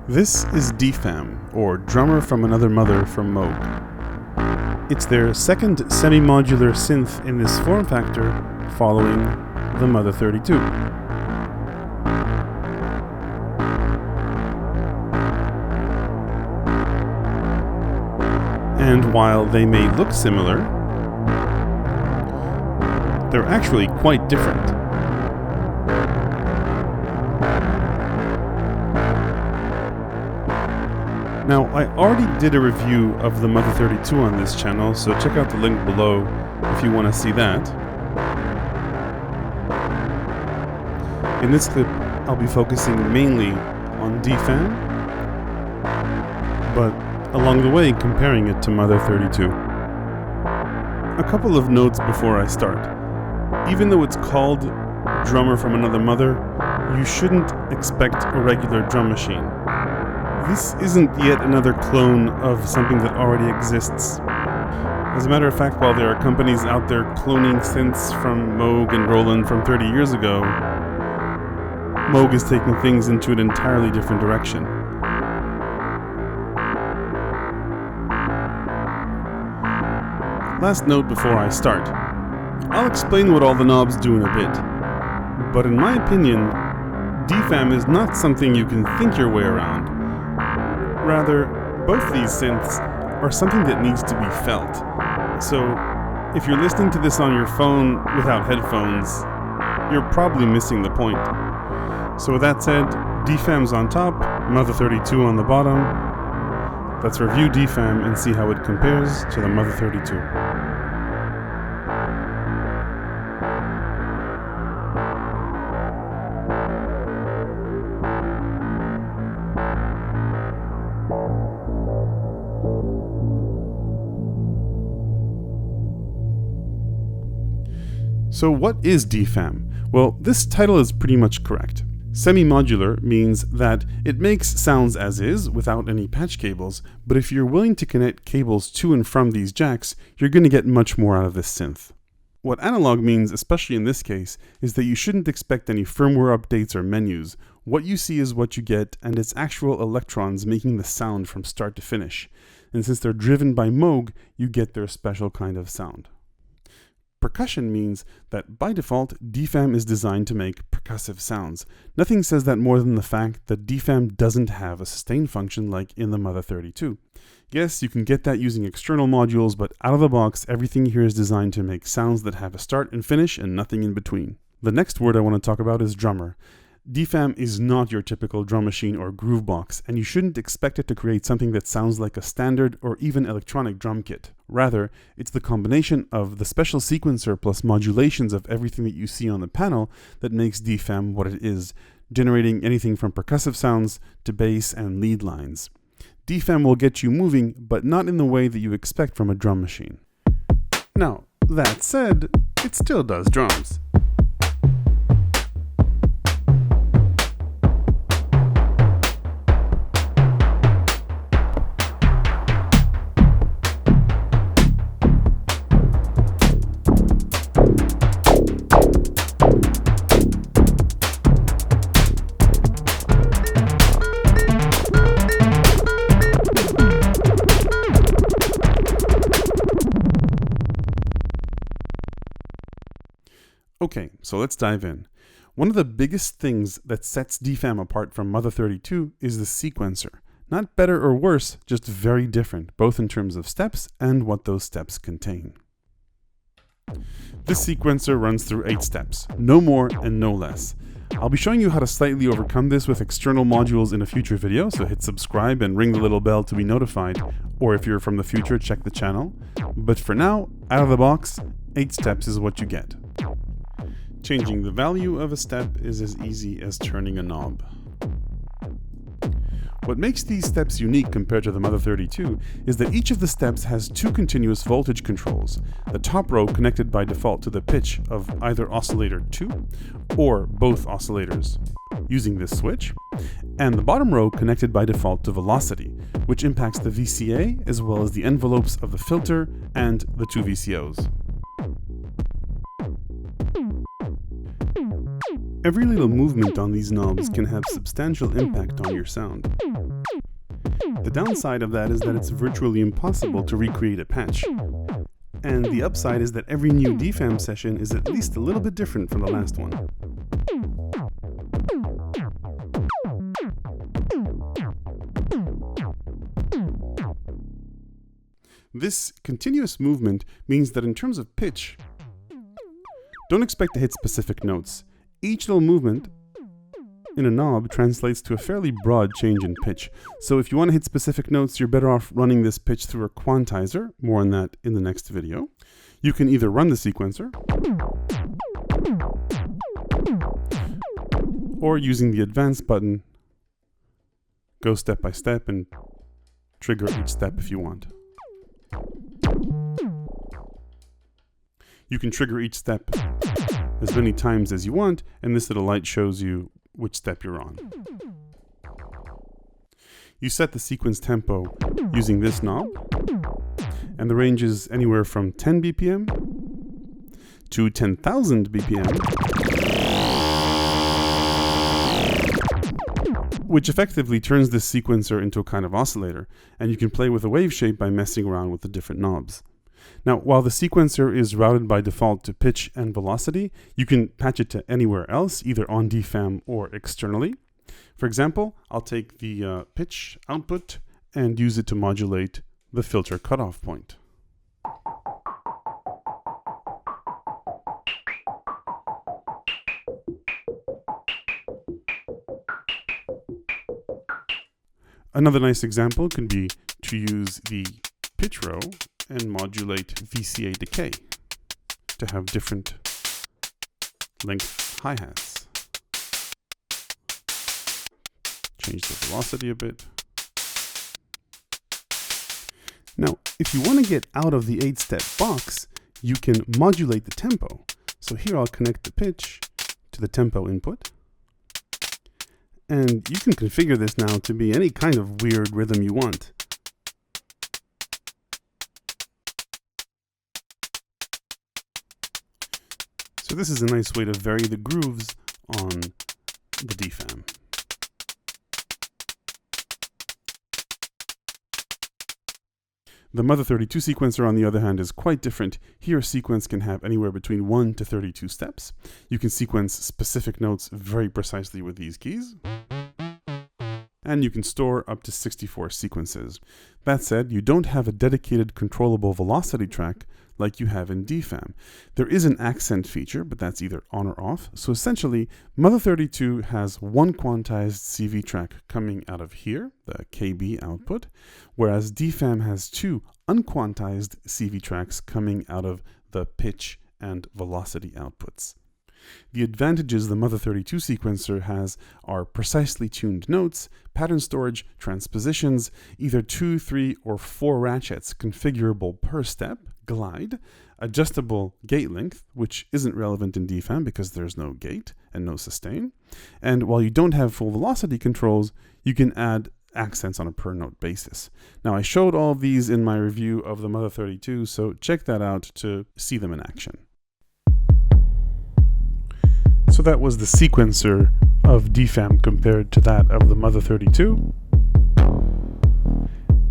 This is DFAM, or Drummer from Another Mother from Moog. It's their second semi-modular synth in this form factor, following the Mother-32. And while they may look similar, they're actually quite different. Now, I already did a review of the Mother-32 on this channel, so check out the link below if you want to see that. In this clip, I'll be focusing mainly on DFAM, but along the way comparing it to Mother-32. A couple of notes before I start. Even though it's called Drummer from Another Mother, you shouldn't expect a regular drum machine. This isn't yet another clone of something that already exists. As a matter of fact, while there are companies out there cloning synths from Moog and Roland from 30 years ago, Moog is taking things into an entirely different direction. Last note before I start. I'll explain what all the knobs do in a bit, but in my opinion, DFAM is not something you can think your way around. Rather, both these synths are something that needs to be felt. So, if you're listening to this on your phone without headphones, you're probably missing the point. So with that said, DFAM's on top, Mother-32 on the bottom. Let's review DFAM and see how it compares to the Mother-32. So what is DFAM? Well, this title is pretty much correct. Semi-modular means that it makes sounds as is, without any patch cables, but if you're willing to connect cables to and from these jacks, you're going to get much more out of this synth. What analog means, especially in this case, is that you shouldn't expect any firmware updates or menus. What you see is what you get, and it's actual electrons making the sound from start to finish. And since they're driven by Moog, you get their special kind of sound. Percussion means that by default, DFAM is designed to make percussive sounds. Nothing says that more than the fact that DFAM doesn't have a sustain function like in the Mother-32. Yes, you can get that using external modules, but out of the box, everything here is designed to make sounds that have a start and finish and nothing in between. The next word I want to talk about is drummer. DFAM is not your typical drum machine or groove box, and you shouldn't expect it to create something that sounds like a standard or even electronic drum kit. Rather, it's the combination of the special sequencer plus modulations of everything that you see on the panel that makes DFAM what it is, generating anything from percussive sounds to bass and lead lines. DFAM will get you moving, but not in the way that you expect from a drum machine. Now, that said, it still does drums. Okay, so let's dive in. One of the biggest things that sets DFAM apart from Mother-32 is the sequencer. Not better or worse, just very different, both in terms of steps and what those steps contain. This sequencer runs through 8 steps, no more and no less. I'll be showing you how to slightly overcome this with external modules in a future video, so hit subscribe and ring the little bell to be notified, or if you're from the future, check the channel. But for now, out of the box, 8 steps is what you get. Changing the value of a step is as easy as turning a knob. What makes these steps unique compared to the Mother-32 is that each of the steps has 2 continuous voltage controls, the top row connected by default to the pitch of either oscillator 2 or both oscillators, using this switch, and the bottom row connected by default to velocity, which impacts the VCA as well as the envelopes of the filter and the 2 VCOs. Every little movement on these knobs can have substantial impact on your sound. The downside of that is that it's virtually impossible to recreate a patch. And the upside is that every new DFAM session is at least a little bit different from the last one. This continuous movement means that in terms of pitch, don't expect to hit specific notes. Each little movement in a knob translates to a fairly broad change in pitch. So if you want to hit specific notes, you're better off running this pitch through a quantizer. More on that in the next video. You can either run the sequencer, or using the advanced button, go step by step and trigger each step if you want. You can trigger each step as many times as you want, and this little light shows you which step you're on. You set the sequence tempo using this knob, and the range is anywhere from 10 BPM to 10,000 BPM, which effectively turns this sequencer into a kind of oscillator, and you can play with a wave shape by messing around with the different knobs. Now, while the sequencer is routed by default to pitch and velocity, you can patch it to anywhere else, either on DFAM or externally. For example, I'll take the pitch output and use it to modulate the filter cutoff point. Another nice example could be to use the pitch row and modulate VCA decay to have different length hi-hats. Change the velocity a bit. Now, if you want to get out of the 8-step box, you can modulate the tempo. So here I'll connect the pitch to the tempo input. And you can configure this now to be any kind of weird rhythm you want. So this is a nice way to vary the grooves on the DFAM. The Mother-32 sequencer, on the other hand, is quite different. Here, a sequence can have anywhere between 1 to 32 steps. You can sequence specific notes very precisely with these keys. And you can store up to 64 sequences. That said, you don't have a dedicated controllable velocity track like you have in DFAM. There is an accent feature, but that's either on or off. So essentially, Mother-32 has one quantized CV track coming out of here, the KB output, whereas DFAM has two unquantized CV tracks coming out of the pitch and velocity outputs. The advantages the Mother-32 sequencer has are precisely tuned notes, pattern storage, transpositions, either 2, 3, or 4 ratchets configurable per step, glide, adjustable gate length, which isn't relevant in DFAM because there's no gate and no sustain, and while you don't have full velocity controls, you can add accents on a per note basis. Now, I showed all of these in my review of the Mother-32, so check that out to see them in action. So that was the sequencer of DFAM compared to that of the Mother-32.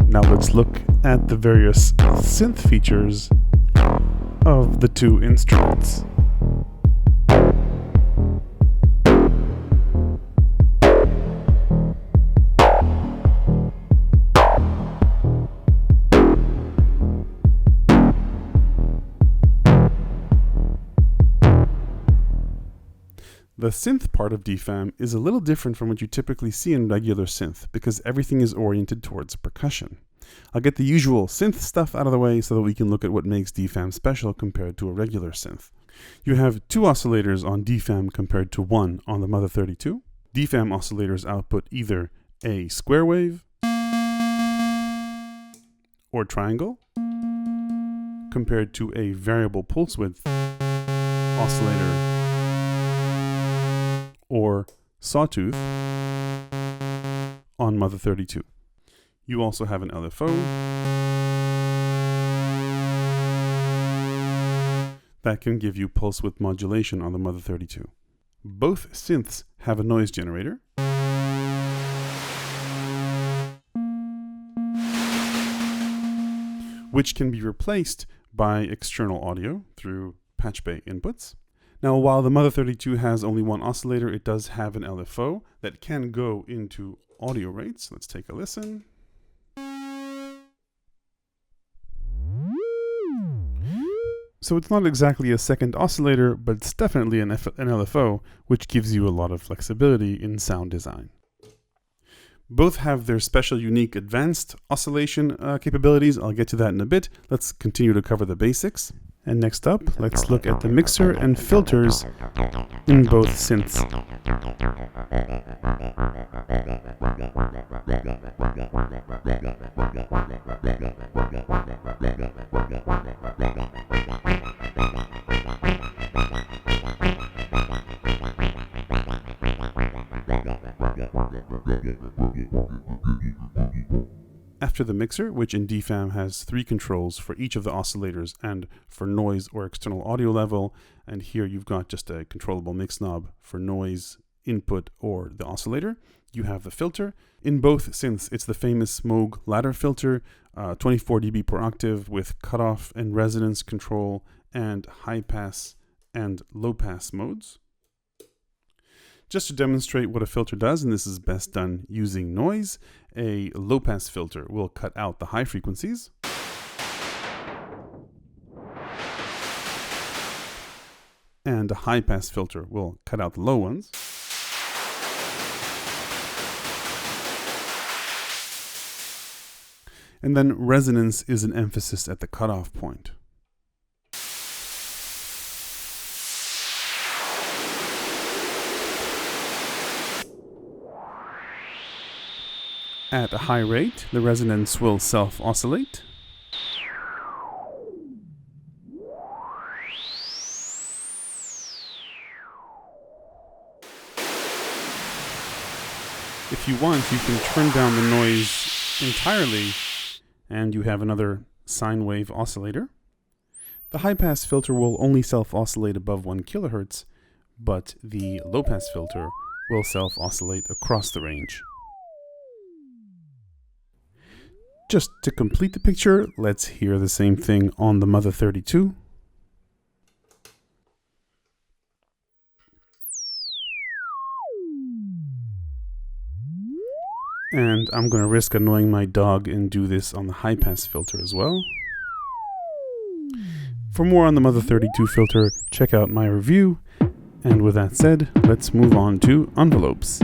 Now let's look at the various synth features of the two instruments. The synth part of DFAM is a little different from what you typically see in regular synth because everything is oriented towards percussion. I'll get the usual synth stuff out of the way so that we can look at what makes DFAM special compared to a regular synth. You have 2 oscillators on DFAM compared to 1 on the Mother-32. DFAM oscillators output either a square wave or triangle compared to a variable pulse width oscillator or sawtooth on Mother-32. You also have an LFO that can give you pulse width modulation on the Mother-32. Both synths have a noise generator, which can be replaced by external audio through patch bay inputs. Now, while the Mother-32 has only one oscillator, it does have an LFO that can go into audio rates. Let's take a listen. So it's not exactly a second oscillator, but it's definitely an LFO, which gives you a lot of flexibility in sound design. Both have their special, unique, advanced oscillation capabilities. I'll get to that in a bit. Let's continue to cover the basics. And next up, let's look at the mixer and filters in both synths. After the mixer, which in DFAM has 3 controls for each of the oscillators and for noise or external audio level, and here you've got just a controllable mix knob for noise, input, or the oscillator, you have the filter. In both synths, it's the famous Moog ladder filter, 24 dB per octave with cutoff and resonance control and high pass and low pass modes. Just to demonstrate what a filter does, and this is best done using noise, a low-pass filter will cut out the high frequencies. And a high-pass filter will cut out the low ones. And then resonance is an emphasis at the cutoff point. At a high rate, the resonance will self-oscillate. If you want, you can turn down the noise entirely, and you have another sine wave oscillator. The high-pass filter will only self-oscillate above 1 kHz, but the low-pass filter will self-oscillate across the range. Just to complete the picture, let's hear the same thing on the Mother-32. And I'm going to risk annoying my dog and do this on the high-pass filter as well. For more on the Mother-32 filter, check out my review. And with that said, let's move on to envelopes.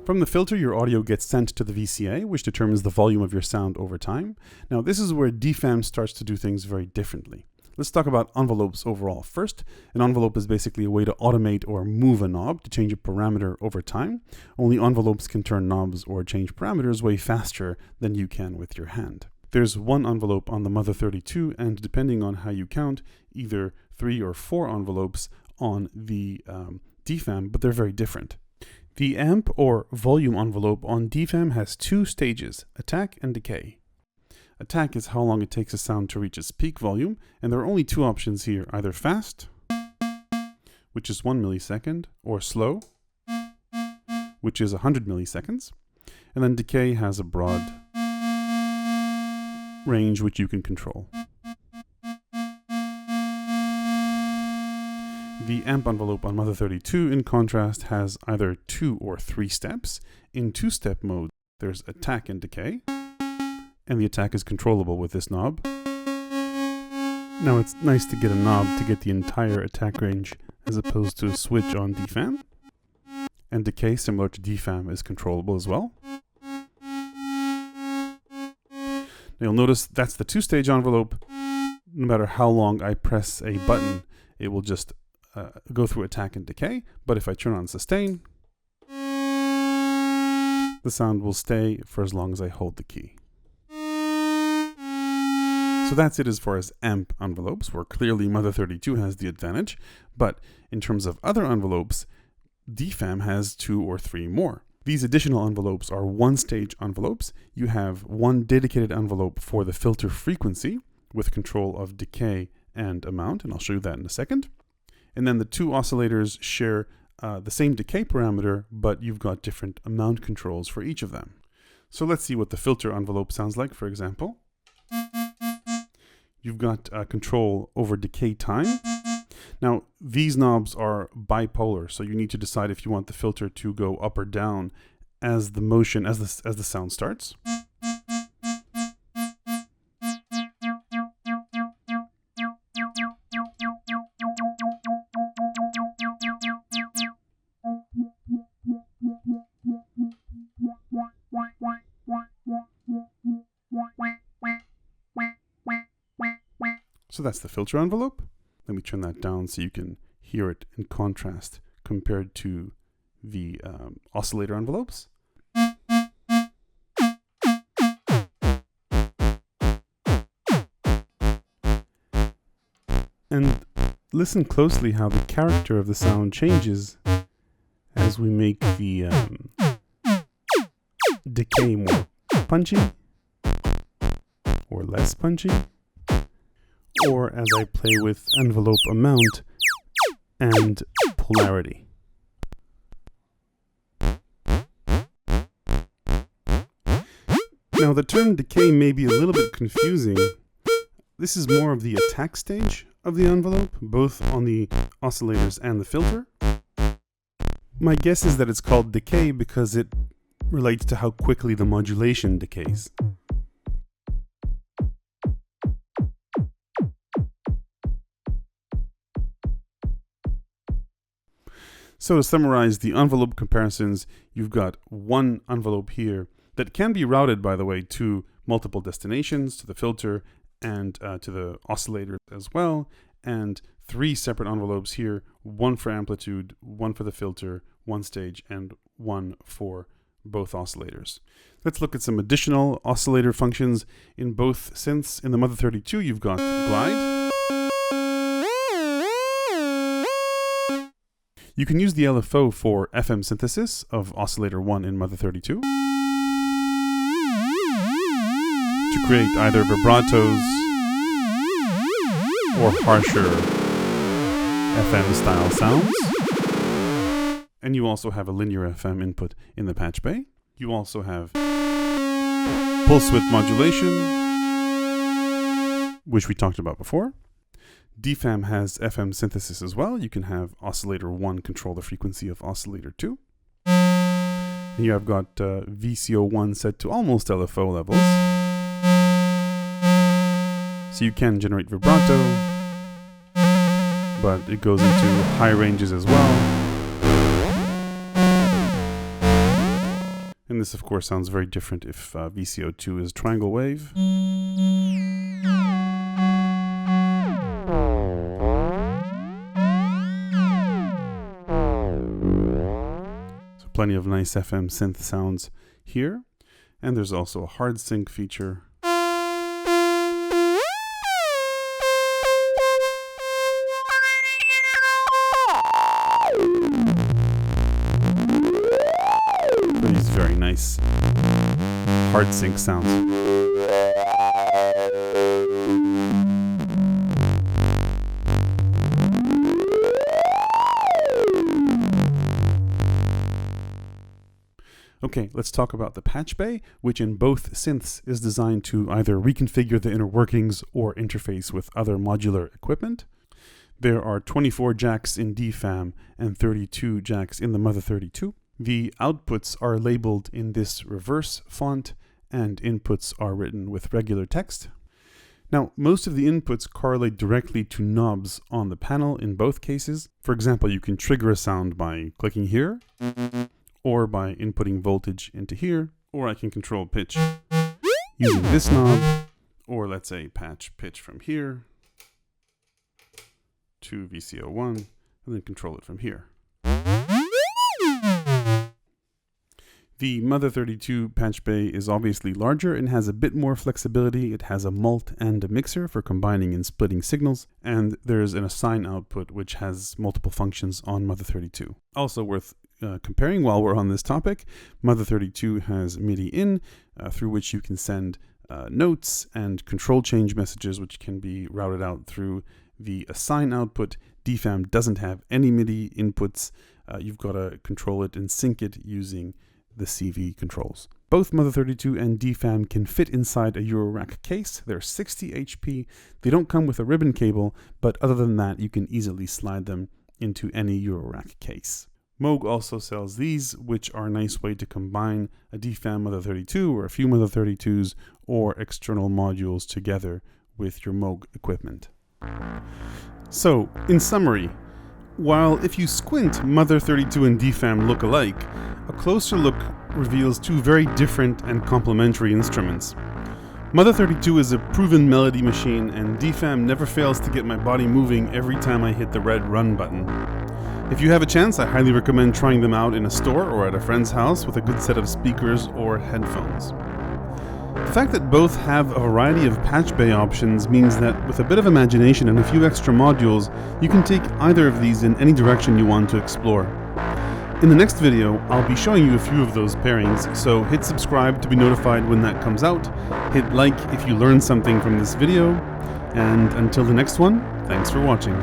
From the filter, your audio gets sent to the VCA, which determines the volume of your sound over time. Now, this is where DFAM starts to do things very differently. Let's talk about envelopes overall. First, an envelope is basically a way to automate or move a knob to change a parameter over time. Only envelopes can turn knobs or change parameters way faster than you can with your hand. There's one envelope on the Mother-32, and depending on how you count, either 3 or 4 envelopes on the DFAM, but they're very different. The amp or volume envelope on DFAM has 2 stages, attack and decay. Attack is how long it takes a sound to reach its peak volume, and there are only 2 options here, either fast, which is 1 millisecond, or slow, which is 100 milliseconds. And then decay has a broad range which you can control. The amp envelope on Mother-32, in contrast, has either 2 or 3 steps. In 2-step mode, there's attack and decay, and the attack is controllable with this knob. Now, it's nice to get a knob to get the entire attack range as opposed to a switch on DFAM. And decay, similar to DFAM, is controllable as well. Now, you'll notice that's the 2-stage envelope. No matter how long I press a button, it will just go through attack and decay, but if I turn on sustain, the sound will stay for as long as I hold the key. So that's it as far as amp envelopes, where clearly Mother-32 has the advantage, but in terms of other envelopes, DFAM has 2 or 3 more. These additional envelopes are one-stage envelopes. You have one dedicated envelope for the filter frequency with control of decay and amount, and I'll show you that in a second. And then the two oscillators share the same decay parameter, but you've got different amount controls for each of them. So let's see what the filter envelope sounds like, for example. You've got control over decay time. Now, these knobs are bipolar, so you need to decide if you want the filter to go up or down as the sound starts. So that's the filter envelope. Let me turn that down so you can hear it in contrast compared to the oscillator envelopes. And listen closely how the character of the sound changes as we make the decay more punchy or less punchy, or as I play with envelope amount and polarity. Now, the term decay may be a little bit confusing. This is more of the attack stage of the envelope, both on the oscillators and the filter. My guess is that it's called decay because it relates to how quickly the modulation decays. So to summarize the envelope comparisons, you've got one envelope here that can be routed, by the way, to multiple destinations, to the filter and to the oscillator as well, and three separate envelopes here, one for amplitude, one for the filter, one stage, and one for both oscillators. Let's look at some additional oscillator functions in both synths. In the Mother-32, you've got glide. You can use the LFO for FM synthesis of oscillator 1 in Mother-32 to create either vibratos or harsher FM style sounds. And you also have a linear FM input in the patch bay. You also have pulse width modulation, which we talked about before. DFAM has FM synthesis as well. You can have oscillator 1 control the frequency of oscillator 2. And here I've got VCO1 set to almost LFO levels. So you can generate vibrato, but it goes into high ranges as well. And this, of course, sounds very different if VCO2 is triangle wave. Plenty of nice FM synth sounds here. And there's also a hard sync feature. These very nice hard sync sounds. Okay, let's talk about the patch bay, which in both synths is designed to either reconfigure the inner workings or interface with other modular equipment. There are 24 jacks in DFAM and 32 jacks in the Mother-32. The outputs are labeled in this reverse font, and inputs are written with regular text. Now, most of the inputs correlate directly to knobs on the panel in both cases. For example, you can trigger a sound by clicking here, or by inputting voltage into here, or I can control pitch using this knob, or let's say patch pitch from here to VCO1, and then control it from here. The Mother-32 patch bay is obviously larger and has a bit more flexibility. It has a mult and a mixer for combining and splitting signals, and there's an assign output which has multiple functions on Mother-32. Also worth comparing while we're on this topic. Mother-32 has MIDI in, through which you can send notes and control change messages, which can be routed out through the assign output. DFAM doesn't have any MIDI inputs. You've got to control it and sync it using the CV controls. Both Mother-32 and DFAM can fit inside a Eurorack case. They're 60 HP. They don't come with a ribbon cable, but other than that, you can easily slide them into any Eurorack case. Moog also sells these, which are a nice way to combine a DFAM Mother-32 or a few Mother-32s or external modules together with your Moog equipment. So, in summary, while if you squint, Mother-32 and DFAM look alike, a closer look reveals two very different and complementary instruments. Mother-32 is a proven melody machine, and DFAM never fails to get my body moving every time I hit the red run button. If you have a chance, I highly recommend trying them out in a store or at a friend's house with a good set of speakers or headphones. The fact that both have a variety of patch bay options means that with a bit of imagination and a few extra modules, you can take either of these in any direction you want to explore. In the next video, I'll be showing you a few of those pairings, so hit subscribe to be notified when that comes out, hit like if you learned something from this video, and until the next one, thanks for watching.